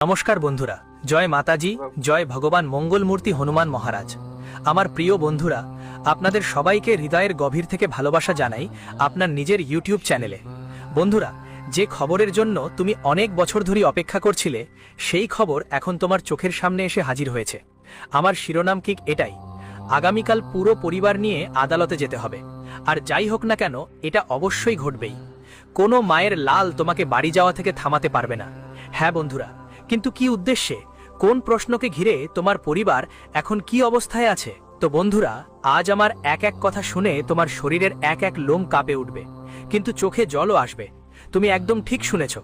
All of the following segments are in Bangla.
নমস্কার বন্ধুরা, জয় মাতাজি, জয় ভগবান মঙ্গলমূর্তি হনুমান মহারাজ। আমার প্রিয় বন্ধুরা, আপনাদের সবাইকে হৃদয়ের গভীর থেকে ভালোবাসা জানাই আপনার নিজের ইউটিউব চ্যানেলে। বন্ধুরা, যে খবরের জন্য তুমি অনেক বছর ধরে অপেক্ষা করছিলে, সেই খবর এখন তোমার চোখের সামনে এসে হাজির হয়েছে। আমার শিরোনাম ঠিক এটাই, আগামীকাল পুরো পরিবার নিয়ে আদালতে যেতে হবে। আর যাই হোক না কেন, এটা অবশ্যই ঘটবেই। কোনো মায়ের লাল তোমাকে বাড়ি যাওয়া থেকে থামাতে পারবে না। হ্যাঁ বন্ধুরা, কিন্তু কি উদ্দেশ্যে, কোন প্রশ্নকে ঘিরে তোমার পরিবার এখন কি অবস্থায় আছে? তো বন্ধুরা, আজ আমার এক এক কথা শুনে তোমার শরীরের এক এক লোম কাঁপে উঠবে, কিন্তু চোখে জলও আসবে। তুমি একদম ঠিক শুনেছ,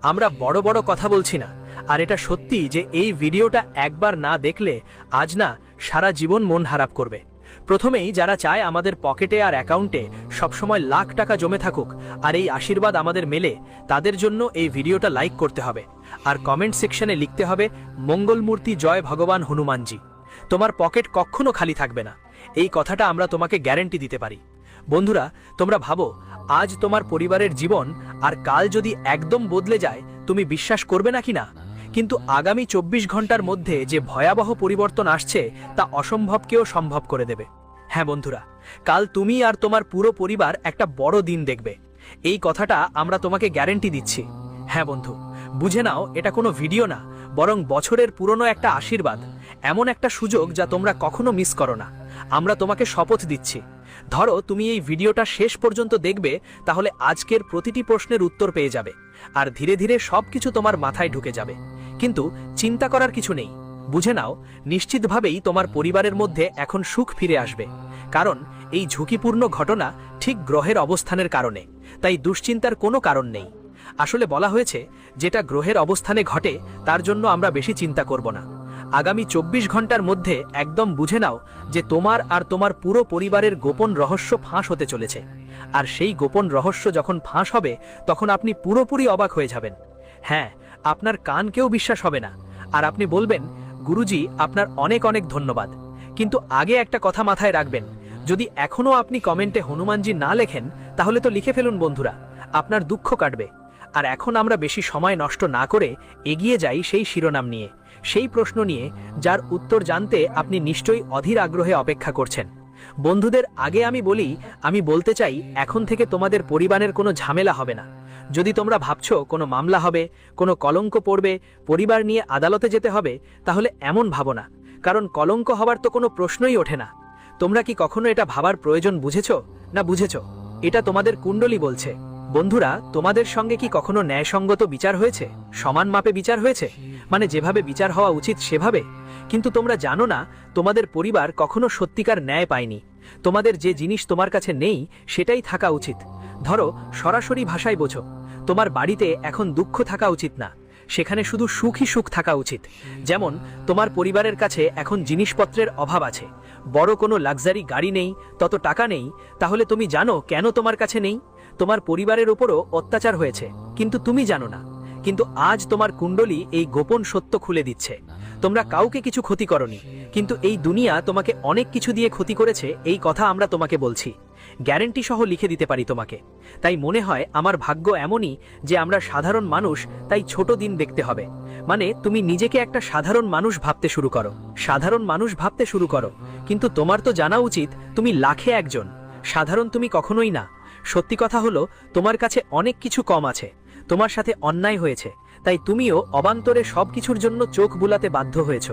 আমরা বড় বড় কথা বলছি না। আর এটা সত্যি যে এই ভিডিওটা একবার না দেখলে আজ না সারা জীবন মন খারাপ করবে। প্রথমেই যারা চায় আমাদের পকেটে আর অ্যাকাউন্টে সবসময় লাখ টাকা জমে থাকুক আর এই আশীর্বাদ আমাদের মেলে, তাদের জন্য এই ভিডিওটা লাইক করতে হবে আর কমেন্ট সেকশনে লিখতে হবে মঙ্গলমূর্তি জয় ভগবান হনুমানজি। তোমার পকেট কখনো খালি থাকবে না, এই কথাটা আমরা তোমাকে গ্যারান্টি দিতে পারি। বন্ধুরা, তোমরা ভাবো, আজ তোমার পরিবারের জীবন আর কাল যদি একদম বদলে যায়, তুমি বিশ্বাস করবে নাকি না? কিন্তু আগামী 24 ঘন্টার মধ্যে যে ভয়াবহ পরিবর্তন আসছে, তা অসম্ভবকেও সম্ভব করে দেবে। হ্যাঁ বন্ধুরা, কাল তুমি আর তোমার পুরো পরিবার একটা বড় দিন দেখবে, এই কথাটা আমরা তোমাকে গ্যারান্টি দিচ্ছি। হ্যাঁ বন্ধু, বুঝে নাও, এটা কোনো ভিডিও না, বরং বছরের পুরনো একটা আশীর্বাদ, এমন একটা সুযোগ যা তোমরা কখনো মিস করো না। আমরা তোমাকে শপথ দিচ্ছি, ধরো তুমি এই ভিডিওটা শেষ পর্যন্ত দেখবে, তাহলে আজকের প্রতিটি প্রশ্নের উত্তর পেয়ে যাবে আর ধীরে ধীরে সবকিছু তোমার মাথায় ঢুকে যাবে। কিন্তু চিন্তা করার কিছু নেই, বুঝে নাও, নিশ্চিতভাবেই তোমার পরিবারের মধ্যে এখন সুখ ফিরে আসবে। কারণ এই ঝুঁকিপূর্ণ ঘটনা ঠিক গ্রহের অবস্থানের কারণে, তাই দুশ্চিন্তার কোনো কারণ নেই। আসলে বলা হয়েছে, যেটা গ্রহের অবস্থানে ঘটে তার জন্য আমরা বেশি চিন্তা করব না। আগামী 24 ঘন্টার মধ্যে একদম বুঝে নাও যে তোমার আর তোমার পুরো পরিবারের গোপন রহস্য ফাঁস হতে চলেছে। আর সেই গোপন রহস্য যখন ফাঁস হবে, তখন আপনি পুরোপুরি অবাক হয়ে যাবেন। হ্যাঁ, আপনার কানকেও বিশ্বাস হবে না, আর আপনি বলবেন, গুরুজি আপনার অনেক অনেক ধন্যবাদ। কিন্তু আগে একটা কথা মাথায় রাখবেন, যদি এখনো আপনি কমেন্টে হনুমানজি না লেখেন, তাহলে তো লিখে ফেলুন বন্ধুরা, আপনার দুঃখ কাটবে। আর এখন আমরা বেশি সময় নষ্ট না করে এগিয়ে যাই সেই শিরোনাম নিয়ে, সেই প্রশ্ন নিয়ে যার উত্তর জানতে আপনি নিশ্চয়ই অধীর আগ্রহে অপেক্ষা করছেন। বন্ধুদের, আগে আমি বলতে চাই, এখন থেকে তোমাদের পরিবারের কোনো ঝামেলা হবে না। যদি তোমরা ভাবছো কোনো মামলা হবে, কোনো কলঙ্ক পড়বে, পরিবার নিয়ে আদালতে যেতে হবে, তাহলে এমন ভাবো না, কারণ কলঙ্ক হবার তো কোনো প্রশ্নই ওঠে না। তোমরা কি কখনো এটা ভাবার প্রয়োজন বুঝেছো না বুঝেছো? এটা তোমাদের কুণ্ডলী বলছে। বন্ধুরা, তোমাদের সঙ্গে কি কখনো ন্যায়সঙ্গত বিচার হয়েছে? সমান মাপে বিচার হয়েছে? মানে যেভাবে বিচার হওয়া উচিত সেভাবে? কিন্তু তোমরা জানো না, তোমাদের পরিবার কখনো সত্যিকার ন্যায় পায়নি। তোমাদের যে জিনিস তোমার কাছে নেই, সেটাই থাকা উচিত। ধরো, সরাসরি ভাষায় বোঝো, তোমার বাড়িতে এখন দুঃখ থাকা উচিত না, সেখানে শুধু সুখই সুখ থাকা উচিত। যেমন তোমার পরিবারের কাছে এখন জিনিসপত্রের অভাব আছে, বড় কোনো লাক্সারি গাড়ি নেই, তত টাকা নেই, তাহলে তুমি জানো কেন তোমার কাছে নেই? তোমার পরিবারের উপরও অত্যাচার হয়েছে, কিন্তু তুমি জানো না। কিন্তু আজ তোমার কুণ্ডলী এই গোপন সত্য খুলে দিচ্ছে, তোমরা কাউকে কিছু ক্ষতি করনি, কিন্তু এই দুনিয়া তোমাকে অনেক কিছু দিয়ে ক্ষতি করেছে, এই কথা আমরা তোমাকে বলছি, গ্যারান্টি সহ লিখে দিতে পারি তোমাকে। তাই মনে হয় আমার ভাগ্য এমনই যে আমরা সাধারণ মানুষ, তাই ছোট দিন দেখতে হবে। মানে তুমি নিজেকে একটা সাধারণ মানুষ ভাবতে শুরু করো, সাধারণ মানুষ ভাবতে শুরু করো। কিন্তু তোমার তো জানা উচিত, তুমি লাখে একজন, সাধারণ তুমি কখনোই না। সত্যি কথা হলো, তোমার কাছে অনেক কিছু কম আছে, তোমার সাথে অন্যায় হয়েছে, তাই তুমিও অবান্তরে সবকিছুর জন্য চোখ বুলাতে বাধ্য হয়েছ।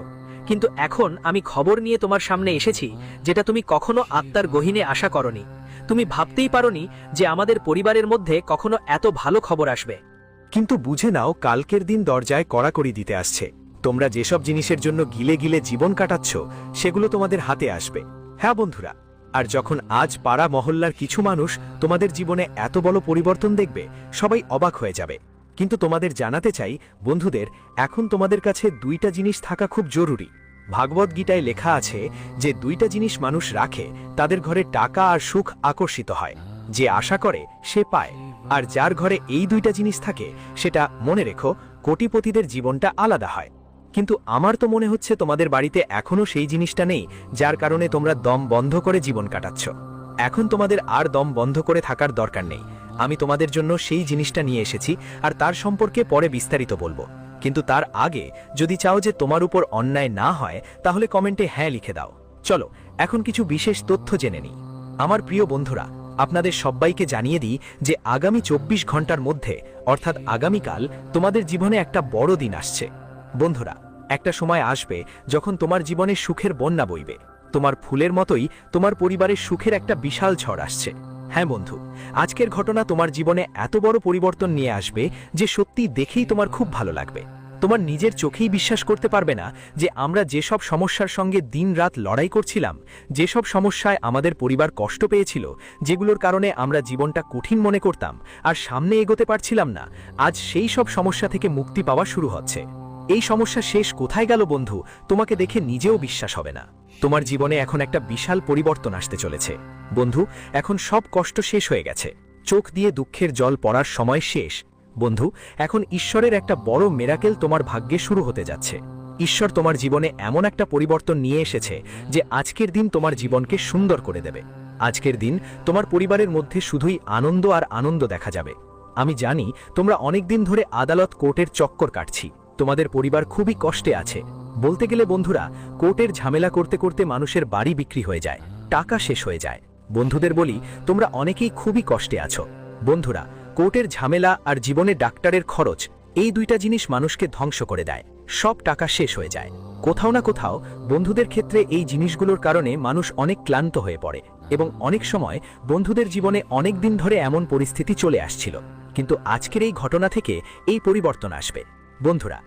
কিন্তু এখন আমি খবর নিয়ে তোমার সামনে এসেছি, যেটা তুমি কখনো আত্মার গহীনে আশা করনি। তুমি ভাবতেই পারোনি যে আমাদের পরিবারের মধ্যে কখনো এত ভালো খবর আসবে। কিন্তু বুঝে নাও, কালকের দিন দরজায় কড়াকড়ি দিতে আসছে। তোমরা যেসব জিনিসের জন্য গিলে গিলে জীবন কাটাচ্ছ, সেগুলো তোমাদের হাতে আসবে। হ্যাঁ বন্ধুরা, আর যখন আজ পাড়া মহল্লার কিছু মানুষ তোমাদের জীবনে এত বড় পরিবর্তন দেখবে, সবাই অবাক হয়ে যাবে। কিন্তু তোমাদের জানাতে চাই বন্ধুদের, এখন তোমাদের কাছে দুইটা জিনিস থাকা খুব জরুরি। ভাগবত গীতায় লেখা আছে যে দুইটা জিনিস মানুষ রাখে, তাদের ঘরে টাকা আর সুখ আকর্ষিত হয়। যে আশা করে সে পায়, আর যার ঘরে এই দুইটা জিনিস থাকে, সেটা মনে রেখো, কোটিপতিদের জীবনটা আলাদা হয়। কিন্তু আমার তো মনে হচ্ছে তোমাদের বাড়িতে এখনো সেই জিনিসটা নেই, যার কারণে তোমরা দম বন্ধ করে জীবন কাটাচ্ছ। এখন তোমাদের আর দম বন্ধ করে থাকার দরকার নেই। আমি তোমাদের জন্য সেই জিনিসটা নিয়ে এসেছি, আর তার সম্পর্কে পরে বিস্তারিত বলবো। কিন্তু তার আগে যদি চাও যে তোমার উপর অন্যায় না হয় তাহলে কমেন্টে হ্যাঁ লিখে দাও। চলো এখন কিছু বিশেষ তথ্য জেনে নিই। আমার প্রিয় বন্ধুরা, আপনাদের সবাইকে জানিয়ে দিই যে আগামী 24 ঘন্টার মধ্যে অর্থাৎ আগামীকাল তোমাদের জীবনে একটা বড় দিন আসছে। বন্ধুরা, একটা সময় আসবে যখন তোমার জীবনে সুখের বন্যা বইবে। তোমার ফুলের মতোই তোমার পরিবারের সুখের একটা বিশাল ঝড় আসছে। হ্যাঁ বন্ধু, আজকের ঘটনা তোমার জীবনে এত বড় পরিবর্তন নিয়ে আসবে যে সত্যি দেখেই তোমার খুব ভালো লাগবে। তোমার নিজের চোখেই বিশ্বাস করতে পারবে না যে আমরা যেসব সমস্যার সঙ্গে দিনরাত লড়াই করছিলাম, যেসব সমস্যায় আমাদের পরিবার কষ্ট পেয়েছিল, যেগুলোর কারণে আমরা জীবনটা কঠিন মনে করতাম আর সামনে এগোতে পারছিলাম না, আজ সেই সব সমস্যা থেকে মুক্তি পাওয়া শুরু হচ্ছে। এই সমস্যা শেষ কোথায় গেল বন্ধু, তোমাকে দেখে নিজেও বিশ্বাস হবে না। তোমার জীবনে এখন একটা বিশাল পরিবর্তন আসতে চলেছে। বন্ধু, এখন সব কষ্ট শেষ হয়ে গেছে। চোখ দিয়ে দুঃখের জল পড়ার সময় শেষ। বন্ধু, এখন ঈশ্বরের একটা বড় মিরাকেল তোমার ভাগ্যে শুরু হতে যাচ্ছে। ঈশ্বর তোমার জীবনে এমন একটা পরিবর্তন নিয়ে এসেছে যে আজকের দিন তোমার জীবনকে সুন্দর করে দেবে। আজকের দিন তোমার পরিবারের মধ্যে শুধুই আনন্দ আর আনন্দ দেখা যাবে। আমি জানি তোমরা অনেক দিন ধরে আদালত কোর্টের চক্কর কাটছি। তোমাদের পরিবার খুবই কষ্টে আছে। বলতে গেলে বন্ধুরা, কোর্টের ঝামেলা করতে করতে মানুষের বাড়ি বিক্রি হয়ে যায়, টাকা শেষ হয়ে যায়। বন্ধুদের বলি, তোমরা অনেকেই খুবই কষ্টে আছো। বন্ধুরা, কোর্টের ঝামেলা আর জীবনে ডাক্তারের খরচ, এই দুইটা জিনিস মানুষকে ধ্বংস করে দেয়। সব টাকা শেষ হয়ে যায়। কোথাও না কোথাও বন্ধুদের ক্ষেত্রে এই জিনিসগুলোর কারণে মানুষ অনেক ক্লান্ত হয়ে পড়ে এবং অনেক সময় বন্ধুদের জীবনে অনেক দিন ধরে এমন পরিস্থিতি চলে আসছিল, কিন্তু আজকের এই ঘটনা থেকে এই পরিবর্তন আসবে। বন্ধুরা,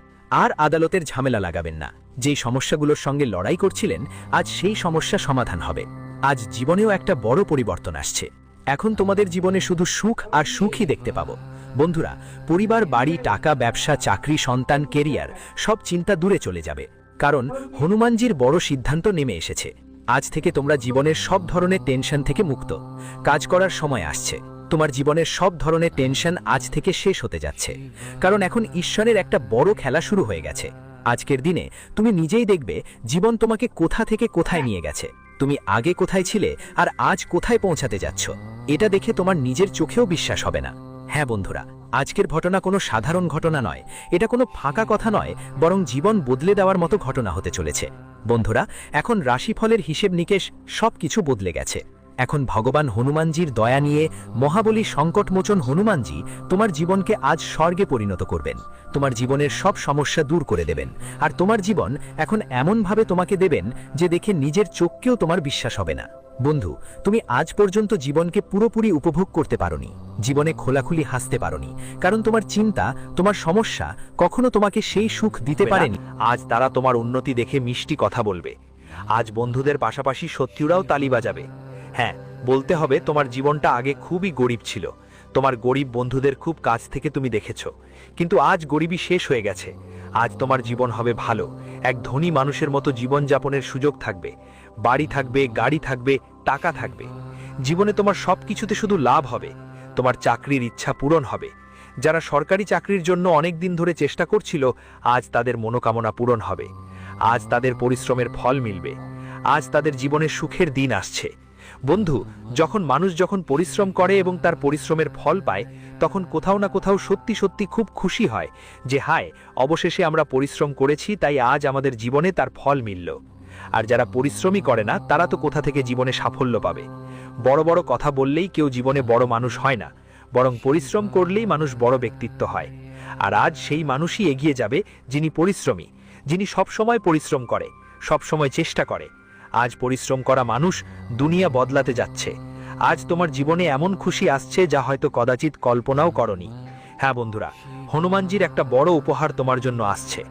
আর আদালতের ঝামেলা লাগাবেন না। যেই সমস্যাগুলোর সঙ্গে লড়াই করছিলেন, আজ সেই সমস্যা সমাধান হবে। আজ জীবনেও একটা বড় পরিবর্তন আসছে। এখন তোমাদের জীবনে শুধু সুখ আর সুখই দেখতে পাবো। বন্ধুরা, পরিবার, বাড়ি, টাকা, ব্যবসা, চাকরি, সন্তান, কেরিয়ার সব চিন্তা দূরে চলে যাবে, কারণ হনুমানজির বড় সিদ্ধান্ত নেমে এসেছে। আজ থেকে তোমরা জীবনের সব ধরনের টেনশন থেকে মুক্ত। কাজ করার সময় আসছে। তোমার জীবনের সব ধরনের টেনশন আজ থেকে শেষ হতে যাচ্ছে, কারণ এখন ঈশ্বরের একটা বড় খেলা শুরু হয়ে গেছে। আজকের দিনে তুমি নিজেই দেখবে জীবন তোমাকে কোথা থেকে কোথায় নিয়ে গেছে। তুমি আগে কোথায় ছিলে আর আজ কোথায় পৌঁছাতে যাচ্ছ, এটা দেখে তোমার নিজের চোখেও বিশ্বাস হবে না। হ্যাঁ বন্ধুরা, আজকের ঘটনা কোনো সাধারণ ঘটনা নয়, এটা কোনো ফাঁকা কথা নয়, বরং জীবন বদলে দেওয়ার মতো ঘটনা হতে চলেছে। বন্ধুরা, এখন রাশিফলের হিসেব নিকেশ সবকিছু বদলে গেছে। এখন ভগবান হনুমানজির দয়া নিয়ে মহাবলী সংকটমোচন হনুমানজি তোমার জীবনকে আজ স্বর্গে পরিণত করবেন। তোমার জীবনের সব সমস্যা দূর করে দেবেন, আর তোমার জীবন এখন এমনভাবে তোমাকে দেবেন যে দেখে নিজের চোখকেও তোমার বিশ্বাস হবে না। বন্ধু, তুমি আজ পর্যন্ত জীবনকে পুরোপুরি উপভোগ করতে পারোনি, জীবনে খোলাখুলি হাসতে পারোনি, কারণ তোমার চিন্তা, তোমার সমস্যা কখনো তোমাকে সেই সুখ দিতে পারেনি। আজ তারা তোমার উন্নতি দেখে মিষ্টি কথা বলবে। আজ বন্ধুদের পাশাপাশি শত্রুরাও তালি বাজাবে। হ্যাঁ, বলতে হবে তোমার জীবনটা আগে খুবই গরিব ছিল। তোমার গরিব বন্ধুদের খুব কাছ থেকে তুমি দেখেছো, কিন্তু আজ গরিবই শেষ হয়ে গেছে। আজ তোমার জীবন হবে ভালো, এক ধনী মানুষের মতো জীবনযাপনের সুযোগ থাকবে। বাড়ি থাকবে, গাড়ি থাকবে, টাকা থাকবে। জীবনে তোমার সব কিছুতে শুধু লাভ হবে। তোমার চাকরির ইচ্ছা পূরণ হবে। যারা সরকারি চাকরির জন্য অনেক দিন ধরে চেষ্টা করছিল, আজ তাদের মনোকামনা পূরণ হবে। আজ তাদের পরিশ্রমের ফল মিলবে। আজ তাদের জীবনে সুখের দিন আসছে। বন্ধু, মানুষ যখন পরিশ্রম করে এবং তার পরিশ্রমের ফল পায়, তখন কোথাও না কোথাও সত্যি সত্যি খুব খুশি হয় যে হায়, অবশেষে আমরা পরিশ্রম করেছি, তাই আজ আমাদের জীবনে তার ফল মিলল। আর যারা পরিশ্রমই করে না, তারা তো কোথা থেকে জীবনে সাফল্য পাবে। বড় বড় কথা বললেই কেউ জীবনে বড় মানুষ হয় না, বরং পরিশ্রম করলেই মানুষ বড় ব্যক্তিত্ব হয়। আর আজ সেই মানুষই এগিয়ে যাবে যিনি পরিশ্রমী, যিনি সবসময় পরিশ্রম করে, সবসময় চেষ্টা করে। আজ পরিশ্রম করা মানুষ দুনিয়া বদলাতে যাচ্ছে। আজ তোমার জীবনে এমন খুশি আসছে যা হয়তো কদাচিৎ কল্পনাও করনি। হ্যাঁ বন্ধুরা, হনুমানজির একটা বড় উপহার তোমার জন্য আসছে।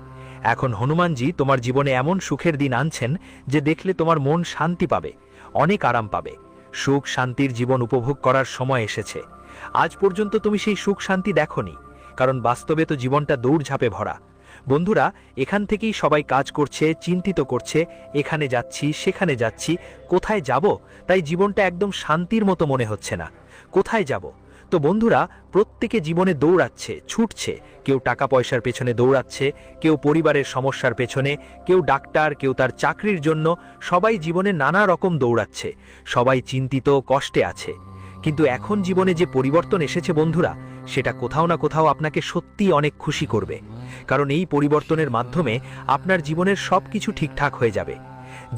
এখন হনুমানজি তোমার জীবনে এমন সুখের দিন আনছেন যে দেখলে তোমার মন শান্তি পাবে, অনেক আরাম পাবে। সুখ শান্তির জীবন উপভোগ করার সময় এসেছে। আজ পর্যন্ত তুমি সেই সুখ শান্তি দেখোনি, কারণ বাস্তবে তো জীবনটা দৌড়ঝাঁপে ভরা। বন্ধুরা, এখান থেকেই সবাই কাজ করছে, চিন্তিত করছে, এখানে যাচ্ছি, সেখানে যাচ্ছি, কোথায় যাব, তাই জীবনটা একদম শান্তির মতো মনে হচ্ছে না। কোথায় যাব? তো বন্ধুরা, প্রত্যেকে জীবনে দৌড়াচ্ছে, ছুটছে। কেউ টাকা পয়সার পেছনে দৌড়াচ্ছে, কেউ পরিবারের সমস্যার পেছনে, কেউ ডাক্তার, কেউ তার চাকরির জন্য। সবাই জীবনে নানা রকম দৌড়াচ্ছে। সবাই চিন্তিত, কষ্টে আছে। কিন্তু এখন জীবনে যে পরিবর্তন এসেছে বন্ধুরা, সেটা কোথাও না কোথাও আপনাকে সত্যিই অনেক খুশি করবে। কারণ এই পরিবর্তনের মাধ্যমে আপনার জীবনের সবকিছু ঠিকঠাক হয়ে যাবে।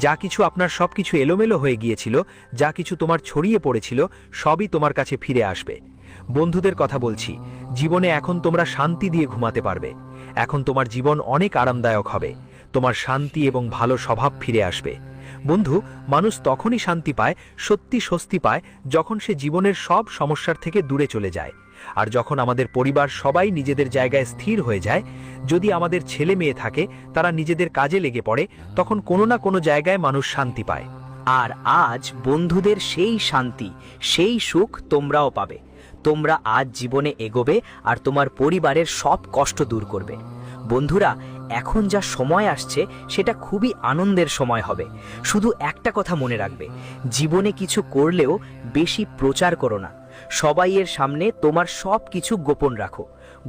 যা কিছু আপনার সবকিছু এলোমেলো হয়ে গিয়েছিল, যা কিছু তোমার ছড়িয়ে পড়েছিল, সবই তোমার কাছে ফিরে আসবে। বন্ধুদের কথা বলছি, জীবনে এখন তোমরা শান্তি দিয়ে ঘুমাতে পারবে। এখন তোমার জীবন অনেক আরামদায়ক হবে। তোমার শান্তি এবং ভালো স্বভাব ফিরে আসবে। বন্ধু, মানুষ তখনই শান্তি পায়, সত্যি স্বস্তি পায়, যখন সে জীবনের সব সমস্যার থেকে দূরে চলে যায়। আর যখন আমাদের পরিবার সবাই নিজেদের জায়গায় স্থির হয়ে যায়, যদি আমাদের ছেলে মেয়ে থাকে, তারা নিজেদের কাজে লেগে পড়ে, তখন কোনো না কোনো জায়গায় মানুষ শান্তি পায়। আর আজ বন্ধুদের সেই শান্তি, সেই সুখ তোমরাও পাবে। তোমরা আজ জীবনে এগোবে আর তোমার পরিবারের সব কষ্ট দূর করবে। বন্ধুরা, এখন যা সময় আসছে সেটা খুবই আনন্দের সময় হবে। শুধু একটা কথা মনে রাখবে, জীবনে কিছু করলেও বেশি প্রচার করো না। সবাইয়ের সামনে তোমার সব কিছু গোপন রাখো।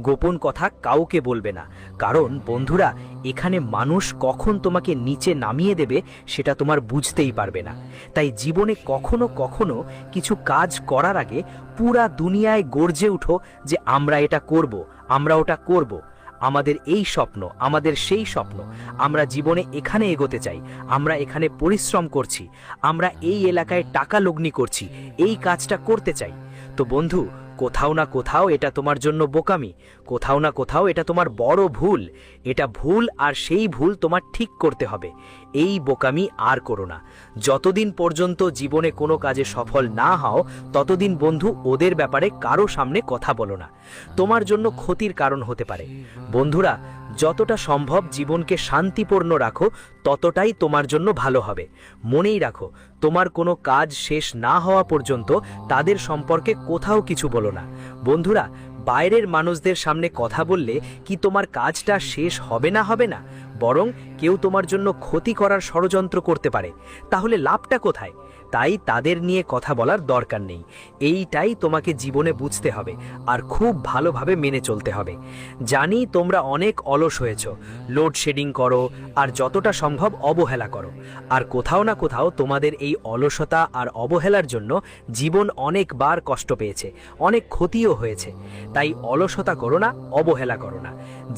গোপন কথা কাউকে বলবে না, কারণ বন্ধুরা, এখানে মানুষ কখন তোমাকে নিচে নামিয়ে দেবে সেটা তোমার বুঝতেই পারবে না। তাই জীবনে কখনো কখনো কিছু কাজ করার আগে পুরা দুনিয়ায় গর্জে উঠো যে আমরা এটা করব, আমরা ওটা করব। আমাদের এই স্বপ্ন, আমাদের সেই স্বপ্ন। আমরা জীবনে এখানে এগোতে চাই, আমরা এখানে পরিশ্রম করছি, আমরা এই এলাকায় টাকা লগ্নি করছি, এই কাজটা করতে চাই। তো বন্ধু, কোথাও না কোথাও এটা তোমার জন্য বোকামি, কোথাও না কোথাও এটা তোমার বড় ভুল। এটা ভুল, আর সেই ভুল তোমার ঠিক করতে হবে। এই বোকামি আর করো না। যতদিন পর্যন্ত জীবনে কোনো কাজে সফল না হও, ততদিন বন্ধু ওদের ব্যাপারে কারো সামনে কথা বলো না। তোমার জন্য ক্ষতির কারণ হতে পারে। বন্ধুরা, যতটা সম্ভব জীবনকে শান্তিপূর্ণ রাখো, ততটাই তোমার জন্য ভালো হবে। মনেই রাখো, তোমার কোনো কাজ শেষ না হওয়া পর্যন্ত তাদের সম্পর্কে কোথাও কিছু বলো না। বন্ধুরা, বাইরের মানুষদের সামনে কথা বললে কি তোমার কাজটা শেষ হবে না, বরং কেউ তোমার জন্য ক্ষতি করার ষড়যন্ত্র করতে পারে। তাহলে লাভটা কোথায়? তাই তাদের নিয়ে কথা বলার দরকার নেই। এইটাই তোমাকে জীবনে বুঝতে হবে আর খুব ভালোভাবে মেনে চলতে হবে। জানি তোমরা অনেক অলস হয়েছ, লোডশেডিং করো আর যতটা সম্ভব অবহেলা করো। আর কোথাও না কোথাও তোমাদের এই অলসতা আর অবহেলার জন্য জীবন অনেকবার কষ্ট পেয়েছে, অনেক ক্ষতিও হয়েছে। তাই অলসতা করো না, অবহেলা করো না।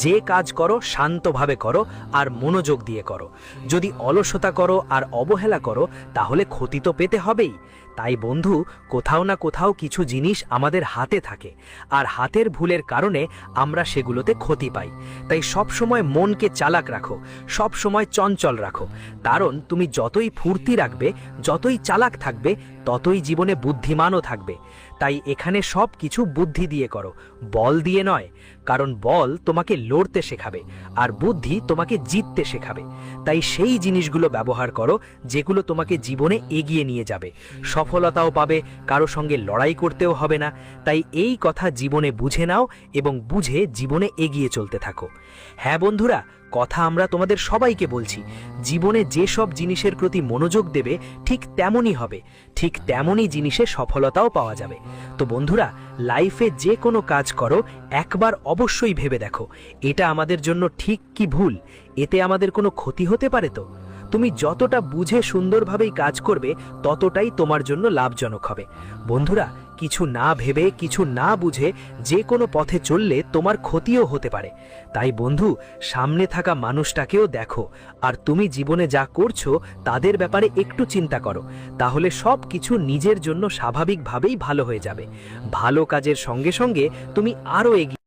যে কাজ করো শান্তভাবে করো আর মনোযোগ দিয়ে করো। যদি অলসতা করো আর অবহেলা করো, তাহলে ক্ষতি তো পেতে হবেই। তাই বন্ধু, কোথাও না কোথাও কিছু জিনিস আমাদের হাতে থাকে, আর হাতের ভুলের কারণে আমরা সেগুলোতে ক্ষতি পাই। তাই সব সময় মনকে চালাক রাখো, সব সময় চঞ্চল রাখো। কারণ তুমি যতই ফুর্তি রাখবে, যতই চালাক থাকবে, ততই জীবনে বুদ্ধিমানও থাকবে। তাই এখানে সব কিছু বুদ্ধি দিয়ে করো, বল দিয়ে নয়। কারণ বল তোমাকে লড়তে শেখাবে, আর বুদ্ধি তোমাকে জিততে শেখাবে। তাই সেই জিনিসগুলো ব্যবহার করো যেগুলো তোমাকে জীবনে এগিয়ে নিয়ে যাবে। সফলতাও পাবে, কারো সঙ্গে লড়াই করতেও হবে না। তাই এই কথা জীবনে বুঝে নাও এবং বুঝে জীবনে এগিয়ে চলতে থাকো। হ্যাঁ বন্ধুরা, কথা আমরা তোমাদের সবাইকে বলছি, জীবনে যেসব জিনিসের প্রতি মনোযোগ দেবে ঠিক তেমনই হবে, ঠিক তেমনই জিনিসে সফলতাও পাওয়া যাবে। তো বন্ধুরা, লাইফে যে কোনো কাজ করো একবার অবশ্যই ভেবে দেখো, এটা আমাদের জন্য ঠিক কি ভুল, এতে আমাদের কোনো ক্ষতি হতে পারে তো? তুমি যতটা বুঝে সুন্দরভাবেই কাজ করবে, ততটাই তোমার জন্য লাভজনক হবে। বন্ধুরা, কিছু না ভেবে, কিছু না বুঝে যে কোনো পথে চললে তোমার ক্ষতিও হতে পারে। তাই বন্ধু, সামনে থাকা মানুষটাকেও দেখো, আর তুমি জীবনে যা করছো তাদের ব্যাপারে একটু চিন্তা করো। তাহলে সব কিছু নিজের জন্য স্বাভাবিকভাবেই ভালো হয়ে যাবে। ভালো কাজের সঙ্গে সঙ্গে তুমি আরও এগিয়ে